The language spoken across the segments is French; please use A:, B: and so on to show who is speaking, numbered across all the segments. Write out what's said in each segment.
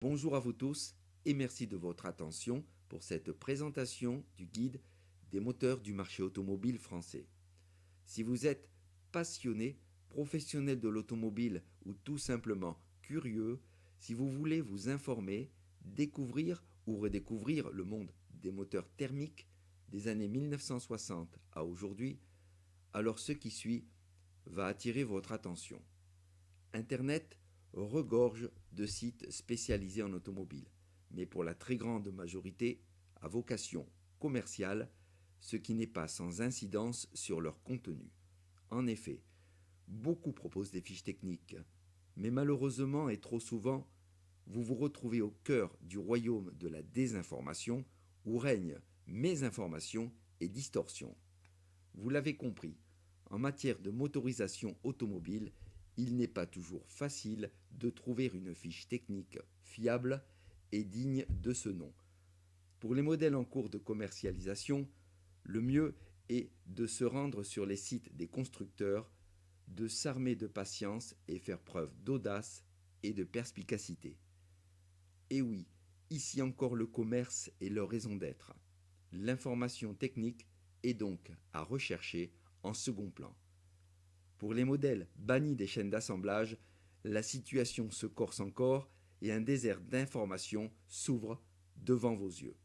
A: Bonjour à vous tous et merci de votre attention pour cette présentation du guide des moteurs du marché automobile français. Si vous êtes passionné, professionnel de l'automobile ou tout simplement curieux, si vous voulez vous informer, découvrir ou redécouvrir le monde des moteurs thermiques des années 1960 à aujourd'hui, alors ce qui suit va attirer votre attention. Internet regorge de sites spécialisés en automobile, mais pour la très grande majorité à vocation commerciale, ce qui n'est pas sans incidence sur leur contenu. En effet, beaucoup proposent des fiches techniques, mais malheureusement et trop souvent, vous vous retrouvez au cœur du royaume de la désinformation où règnent mésinformation et distorsion. Vous l'avez compris, en matière de motorisation automobile, il n'est pas toujours facile de trouver une fiche technique fiable et digne de ce nom. Pour les modèles en cours de commercialisation, le mieux est de se rendre sur les sites des constructeurs, de s'armer de patience et faire preuve d'audace et de perspicacité. Et oui, ici encore le commerce est leur raison d'être. L'information technique est donc à rechercher en second plan. Pour les modèles bannis des chaînes d'assemblage, la situation se corse encore et un désert d'informations s'ouvre devant vos yeux.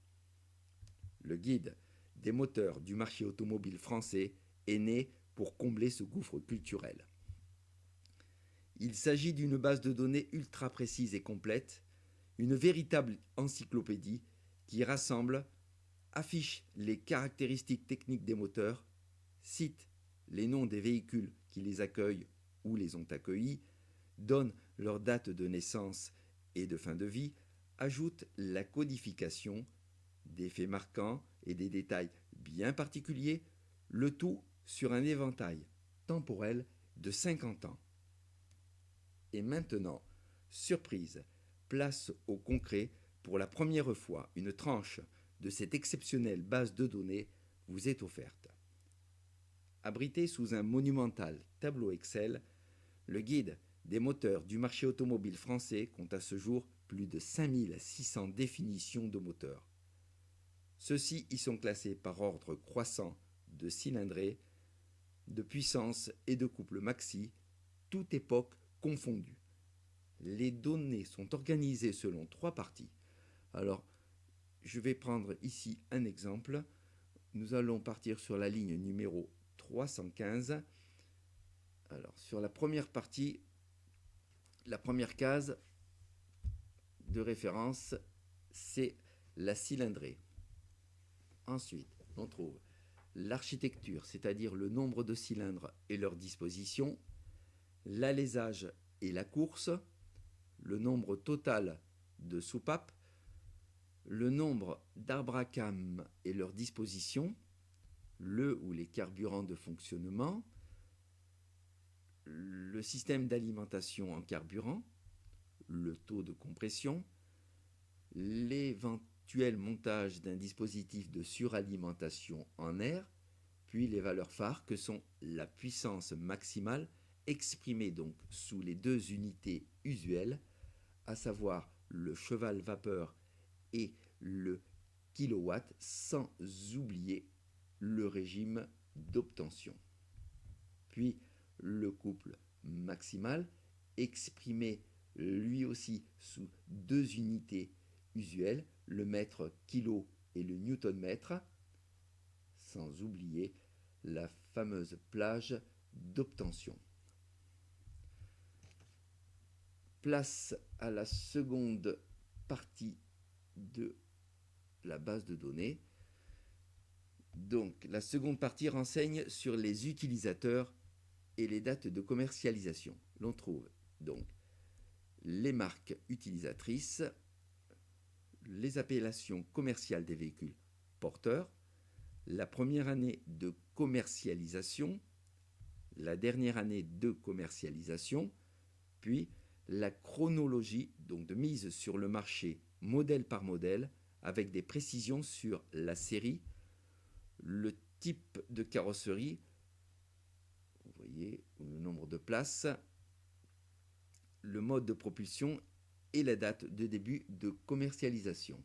A: Le guide des moteurs du marché automobile français est né pour combler ce gouffre culturel. Il s'agit d'une base de données ultra précise et complète, une véritable encyclopédie qui rassemble, affiche les caractéristiques techniques des moteurs, cite les noms des véhicules qui les accueillent ou les ont accueillis, donne leur date de naissance et de fin de vie, ajoute la codification, des faits marquants et des détails bien particuliers, le tout sur un éventail temporel de 50 ans. Et maintenant, surprise, place au concret, pour la première fois, une tranche de cette exceptionnelle base de données vous est offerte. Abrité sous un monumental tableau Excel, le guide des moteurs du marché automobile français compte à ce jour plus de 5600 définitions de moteurs. Ceux-ci y sont classés par ordre croissant de cylindrée, de puissance et de couple maxi, toute époque confondue. Les données sont organisées selon trois parties. Alors, je vais prendre ici un exemple. Nous allons partir sur la ligne numéro 315. Alors, sur la première partie, la première case de référence, c'est la cylindrée. Ensuite, on trouve l'architecture, c'est-à-dire le nombre de cylindres et leur disposition, l'alésage et la course, le nombre total de soupapes, le nombre d'arbres à cam et leur disposition, le ou les carburants de fonctionnement, le système d'alimentation en carburant, le taux de compression, l'éventuel montage d'un dispositif de suralimentation en air, puis les valeurs phares que sont la puissance maximale, exprimée donc sous les deux unités usuelles, à savoir le cheval vapeur et le kilowatt, sans oublier le régime d'obtention. Puis le couple maximal, exprimé lui aussi sous deux unités usuelles, le mètre kilo et le newton-mètre, sans oublier la fameuse plage d'obtention. Place à la seconde partie de la base de données. Donc, la seconde partie renseigne sur les utilisateurs et les dates de commercialisation. L'on trouve donc les marques utilisatrices, les appellations commerciales des véhicules porteurs, la première année de commercialisation, la dernière année de commercialisation, puis la chronologie donc de mise sur le marché modèle par modèle avec des précisions sur la série, le type de carrosserie, vous voyez, le nombre de places, le mode de propulsion et la date de début de commercialisation.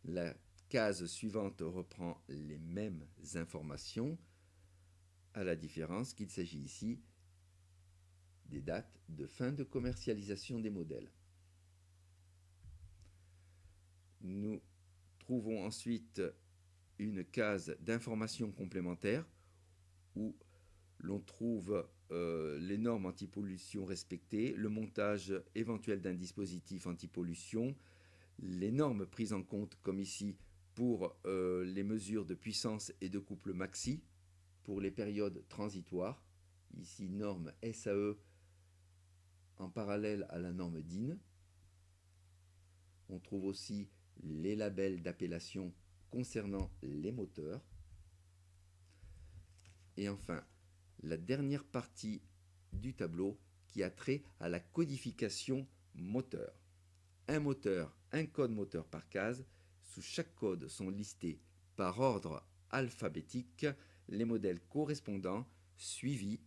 A: La case suivante reprend les mêmes informations, à la différence qu'il s'agit ici des dates de fin de commercialisation des modèles. Nous trouvons ensuite une case d'informations complémentaires où l'on trouve les normes antipollution respectées, le montage éventuel d'un dispositif antipollution, les normes prises en compte comme ici pour les mesures de puissance et de couple maxi pour les périodes transitoires, ici norme SAE en parallèle à la norme DIN. On trouve aussi les labels d'appellation concernant les moteurs. Et enfin, la dernière partie du tableau qui a trait à la codification moteur. Un moteur, un code moteur par case. Sous chaque code sont listés par ordre alphabétique les modèles correspondants suivis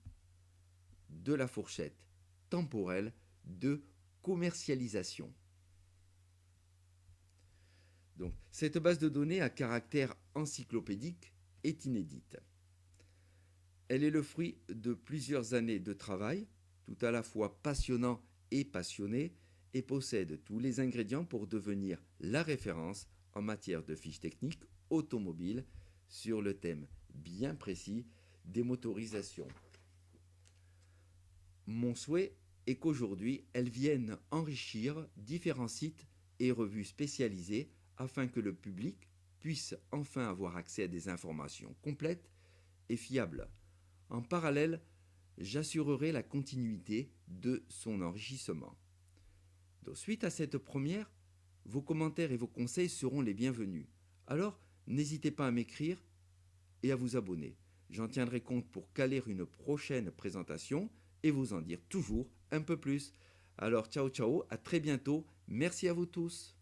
A: de la fourchette temporelle de commercialisation. Donc, cette base de données à caractère encyclopédique est inédite. Elle est le fruit de plusieurs années de travail, tout à la fois passionnant et passionné, et possède tous les ingrédients pour devenir la référence en matière de fiches techniques automobiles sur le thème bien précis des motorisations. Mon souhait est qu'aujourd'hui, elles viennent enrichir différents sites et revues spécialisées afin que le public puisse enfin avoir accès à des informations complètes et fiables. En parallèle, j'assurerai la continuité de son enrichissement. Donc, suite à cette première, vos commentaires et vos conseils seront les bienvenus. Alors, n'hésitez pas à m'écrire et à vous abonner. J'en tiendrai compte pour caler une prochaine présentation et vous en dire toujours un peu plus. Alors, ciao ciao, à très bientôt. Merci à vous tous.